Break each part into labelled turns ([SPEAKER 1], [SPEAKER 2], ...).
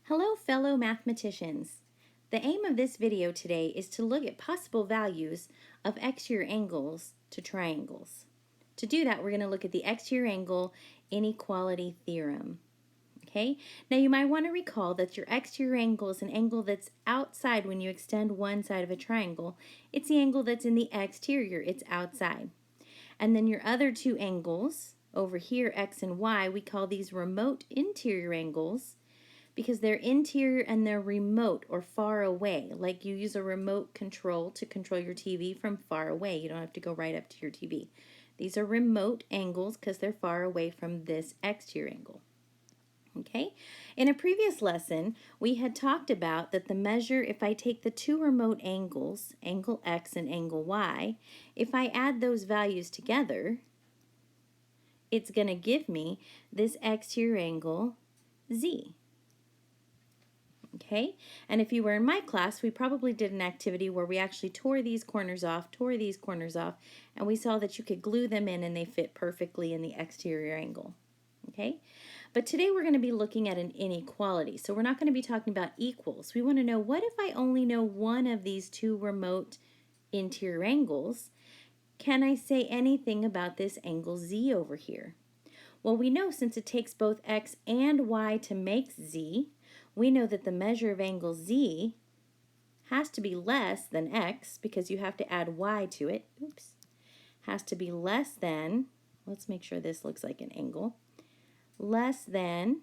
[SPEAKER 1] Hello, fellow mathematicians. The aim of this video today is to look at possible values of exterior angles to triangles. To do that, we're going to look at the exterior angle inequality theorem. Okay? Now you might want to recall that your exterior angle is an angle that's outside when you extend one side of a triangle. It's the angle that's in the exterior, it's outside. And then your other two angles, over here, x and y, we call these remote interior angles, because they're interior and they're remote or far away. Like you use a remote control to control your TV from far away. You don't have to go right up to your TV. These are remote angles because they're far away from this exterior angle. Okay? In a previous lesson, we had talked about that the measure, if I take the two remote angles, angle x and angle y, if I add those values together, it's going to give me this exterior angle z. Okay, and if you were in my class, we probably did an activity where we actually tore these corners off, and we saw that you could glue them in and they fit perfectly in the exterior angle. Okay, but today we're going to be looking at an inequality. So we're not going to be talking about equals. We want to know, what if I only know one of these two remote interior angles? Can I say anything about this angle z over here? Well, we know since it takes both x and y to make z, we know that the measure of angle z has to be less than x because you have to add y to it. Oops. Has to be less than, let's make sure this looks like an angle, less than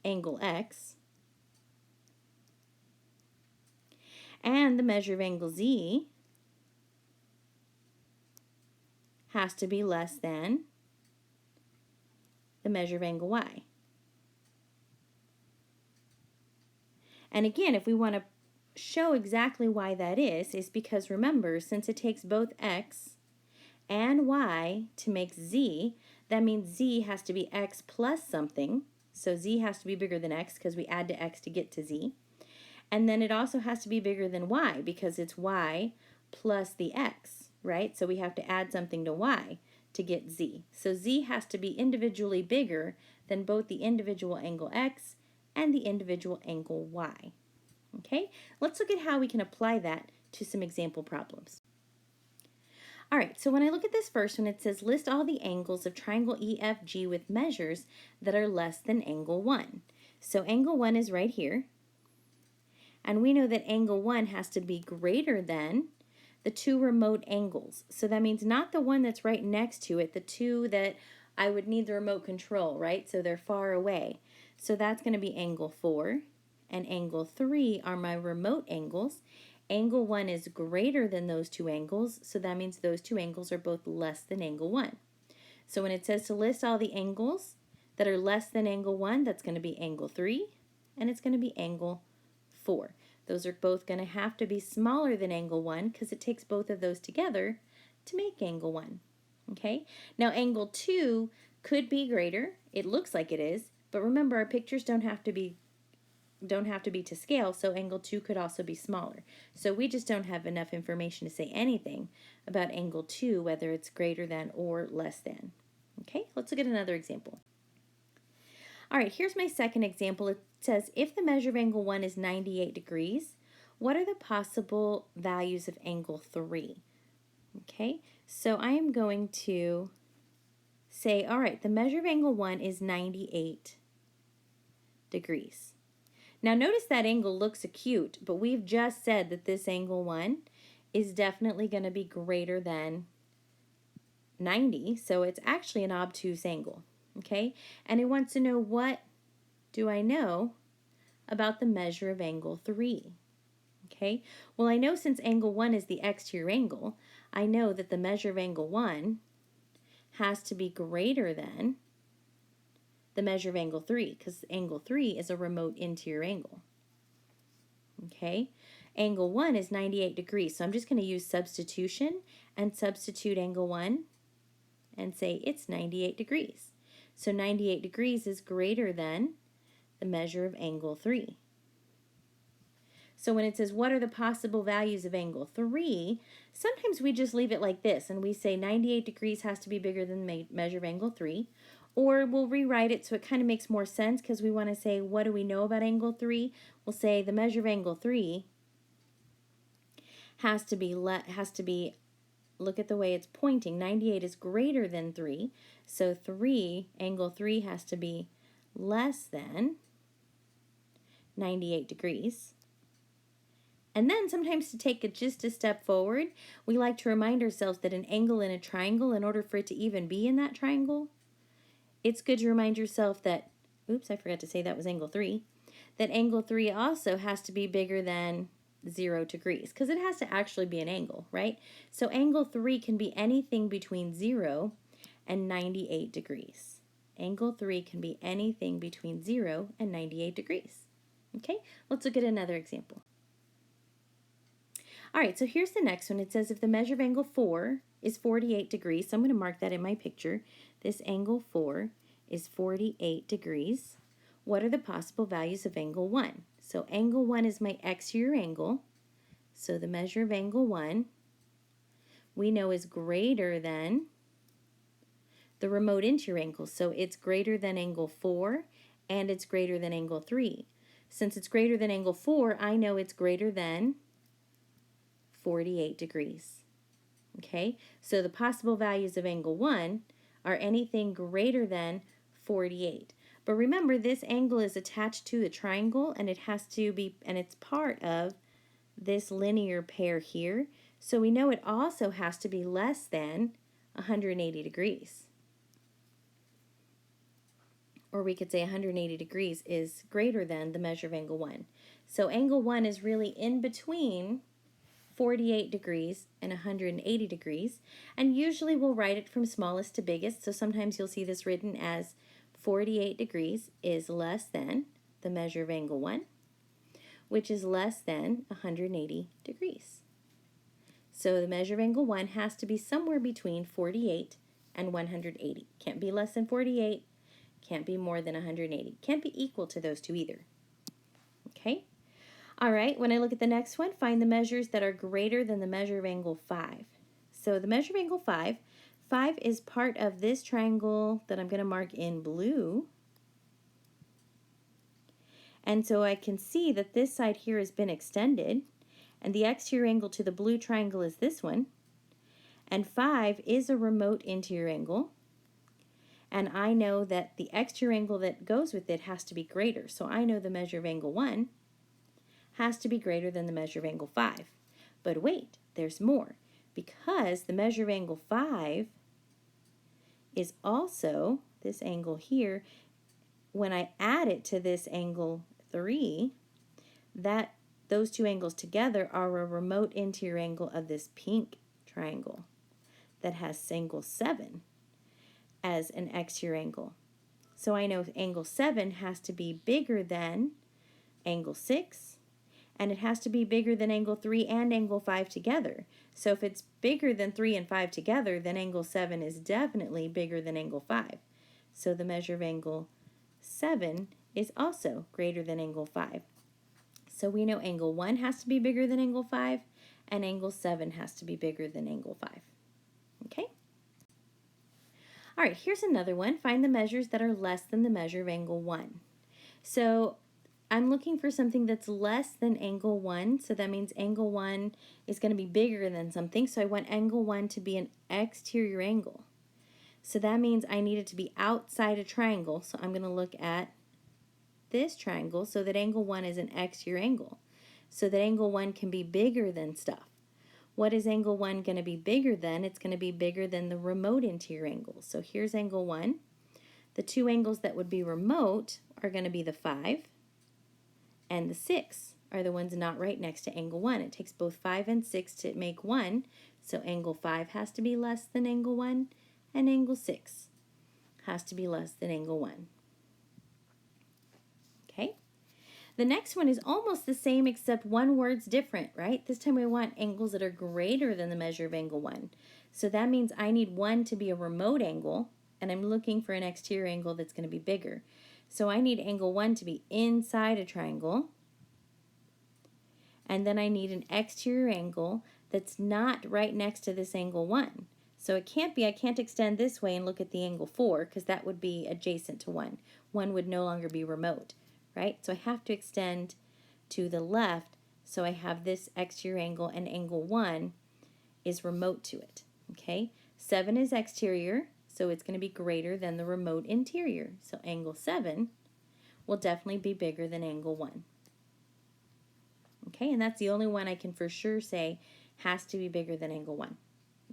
[SPEAKER 1] angle x. And the measure of angle z has to be less than the measure of angle y. And again, if we want to show exactly why that is because remember, since it takes both x and y to make z, that means z has to be x plus something. So z has to be bigger than x because we add to x to get to z. And then it also has to be bigger than y because it's y plus the x, right? So we have to add something to y to get z. So z has to be individually bigger than both the individual angle x and the individual angle y. Okay, let's look at how we can apply that to some example problems. All right, so when I look at this first one, it says list all the angles of triangle EFG with measures that are less than angle 1. So angle 1 is right here, and we know that angle 1 has to be greater than the two remote angles. So that means not the one that's right next to it, the two that I would need the remote control, right? So they're far away. So that's going to be angle 4, and angle 3 are my remote angles. Angle 1 is greater than those two angles, so that means those two angles are both less than angle 1. So when it says to list all the angles that are less than angle 1, that's going to be angle 3, and it's going to be angle 4. Those are both going to have to be smaller than angle 1 because it takes both of those together to make angle 1. Okay? Now angle 2 could be greater. It looks like it is, but remember our pictures don't have to be to scale, so angle 2 could also be smaller. So we just don't have enough information to say anything about angle 2, whether it's greater than or less than. Okay, let's look at another example. All right, here's my second example. It says if the measure of angle 1 is 98 degrees, what are the possible values of angle 3? Okay, so I am going to say, all right, the measure of angle 1 is 98 degrees. Now notice that angle looks acute, but we've just said that this angle 1 is definitely going to be greater than 90, so it's actually an obtuse angle, okay? And it wants to know, what do I know about the measure of angle 3? Okay, well I know since angle 1 is the exterior angle, I know that the measure of angle 1 has to be greater than the measure of angle 3, because angle 3 is a remote interior angle. Okay, angle 1 is 98 degrees, so I'm just going to use substitution and substitute angle 1 and say it's 98 degrees. So 98 degrees is greater than the measure of angle 3. So when it says what are the possible values of angle 3, sometimes we just leave it like this and we say 98 degrees has to be bigger than the measure of angle 3, Or we'll rewrite it so it kind of makes more sense because we want to say, what do we know about angle 3? We'll say the measure of angle 3 has to be, look at the way it's pointing. 98 is greater than 3, so angle 3 has to be less than 98 degrees. And then sometimes to take it just a step forward, we like to remind ourselves that an angle in a triangle, in order for it to even be in that triangle, it's good to remind yourself that, oops, I forgot to say that was angle 3, that angle 3 also has to be bigger than 0 degrees, because it has to actually be an angle, right? So angle 3 can be anything between 0 and 98 degrees. Angle 3 can be anything between 0 and 98 degrees. Okay, let's look at another example. All right, so here's the next one. It says if the measure of angle 4 is 48 degrees, so I'm going to mark that in my picture. This angle 4 is 48 degrees. What are the possible values of angle 1? So angle 1 is my exterior angle. So the measure of angle 1 we know is greater than the remote interior angle. So it's greater than angle 4 and it's greater than angle 3. Since it's greater than angle 4, I know it's greater than 48 degrees. Okay, so the possible values of angle 1 are anything greater than 48. But remember, this angle is attached to the triangle, and it has to be, and it's part of this linear pair here. So we know it also has to be less than 180 degrees. Or we could say 180 degrees is greater than the measure of angle 1. So angle 1 is really in between 48 degrees and 180 degrees, and usually we'll write it from smallest to biggest, so sometimes you'll see this written as 48 degrees is less than the measure of angle 1, which is less than 180 degrees. So the measure of angle 1 has to be somewhere between 48 and 180. Can't be less than 48, can't be more than 180. Can't be equal to those two either. Okay? All right, when I look at the next one, find the measures that are greater than the measure of angle 5. So the measure of angle 5 is part of this triangle that I'm going to mark in blue. And so I can see that this side here has been extended, and the exterior angle to the blue triangle is this one. And 5 is a remote interior angle. And I know that the exterior angle that goes with it has to be greater. So I know the measure of angle 1 has to be greater than the measure of angle 5. But wait, there's more. Because the measure of angle 5 is also this angle here, when I add it to this angle 3, those two angles together are a remote interior angle of this pink triangle that has angle 7 as an exterior angle. So I know angle 7 has to be bigger than angle 6, and it has to be bigger than angle 3 and angle 5 together. So if it's bigger than 3 and 5 together, then angle 7 is definitely bigger than angle 5. So the measure of angle 7 is also greater than angle 5. So we know angle 1 has to be bigger than angle 5, and angle 7 has to be bigger than angle 5. Okay? All right, here's another one. Find the measures that are less than the measure of angle 1. So I'm looking for something that's less than angle 1, so that means angle 1 is going to be bigger than something, so I want angle 1 to be an exterior angle. So that means I need it to be outside a triangle, so I'm going to look at this triangle so that angle 1 is an exterior angle, so that angle 1 can be bigger than stuff. What is angle 1 going to be bigger than? It's going to be bigger than the remote interior angle. So here's angle 1. The two angles that would be remote are going to be the 5 and the 6 are the ones not right next to angle 1. It takes both 5 and 6 to make 1, so angle 5 has to be less than angle 1, and angle 6 has to be less than angle 1. Okay? The next one is almost the same except one word's different, right? This time we want angles that are greater than the measure of angle 1. So that means I need 1 to be a remote angle, and I'm looking for an exterior angle that's going to be bigger. So I need angle 1 to be inside a triangle, and then I need an exterior angle that's not right next to this angle 1. So it can't be, I can't extend this way and look at the angle 4 because that would be adjacent to 1. 1 would no longer be remote, right? So I have to extend to the left, so I have this exterior angle, and angle 1 is remote to it, okay? 7 is exterior, so it's going to be greater than the remote interior. So angle 7 will definitely be bigger than angle 1. Okay, and that's the only one I can for sure say has to be bigger than angle 1.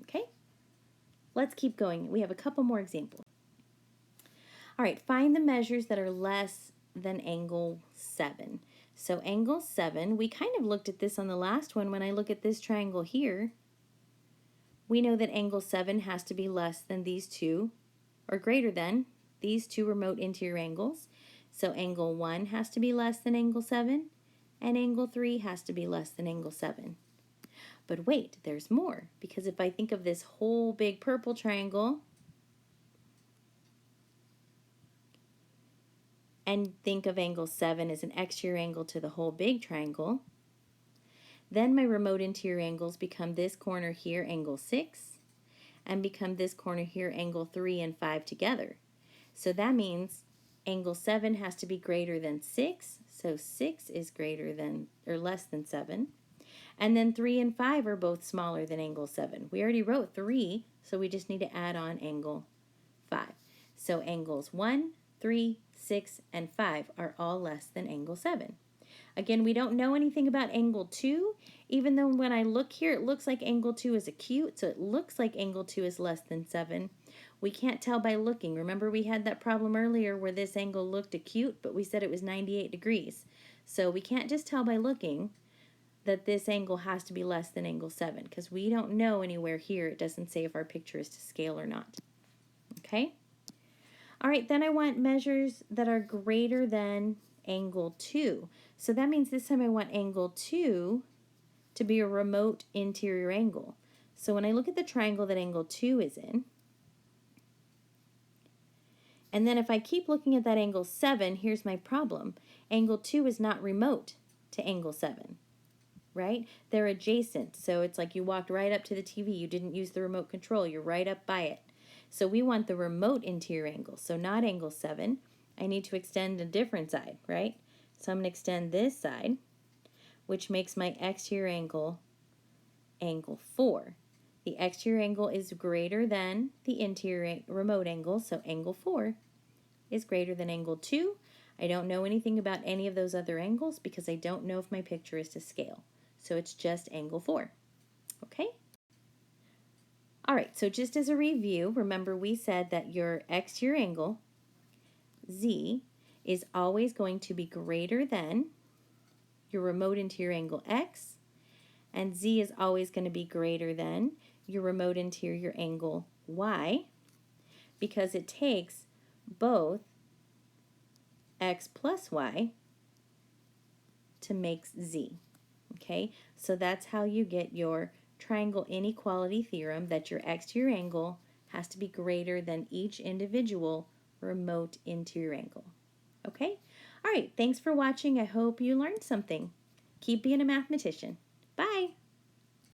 [SPEAKER 1] Okay? Let's keep going. We have a couple more examples. All right, find the measures that are less than angle 7. So angle 7, we kind of looked at this on the last one. When I look at this triangle here, we know that angle 7 has to be less than these two, or greater than these two remote interior angles. So angle 1 has to be less than angle 7, and angle 3 has to be less than angle 7. But wait, there's more, because if I think of this whole big purple triangle and think of angle 7 as an exterior angle to the whole big triangle, then my remote interior angles become this corner here, angle 6, and become this corner here, angle 3 and 5 together. So that means angle 7 has to be greater than 6, so 6 is greater than or less than 7. And then 3 and 5 are both smaller than angle 7. We already wrote 3, so we just need to add on angle 5. So angles 1, 3, 6, and 5 are all less than angle 7. Again, we don't know anything about angle 2, even though when I look here, it looks like angle 2 is acute, so it looks like angle 2 is less than 7. We can't tell by looking. Remember we had that problem earlier where this angle looked acute, but we said it was 98 degrees. So we can't just tell by looking that this angle has to be less than angle 7, because we don't know anywhere here. It doesn't say if our picture is to scale or not. Okay? All right, then I want measures that are greater than angle 2. So that means this time I want angle 2 to be a remote interior angle. So when I look at the triangle that angle 2 is in, and then if I keep looking at that angle 7, here's my problem. Angle 2 is not remote to angle 7. Right? They're adjacent, so it's like you walked right up to the TV. You didn't use the remote control. You're right up by it. So we want the remote interior angle, so not angle 7. I need to extend a different side, right? So I'm going to extend this side, which makes my exterior angle angle 4. The exterior angle is greater than the interior remote angle, so angle 4 is greater than angle 2. I don't know anything about any of those other angles because I don't know if my picture is to scale. So it's just angle 4. Okay? All right, so just as a review, remember we said that your exterior angle, Z, is always going to be greater than your remote interior angle, X, and Z is always going to be greater than your remote interior angle, Y, because it takes both X plus Y to make Z. Okay, so that's how you get your triangle inequality theorem, that your exterior angle has to be greater than each individual remote interior angle. Okay? All right, thanks for watching. I hope you learned something. Keep being a mathematician. Bye!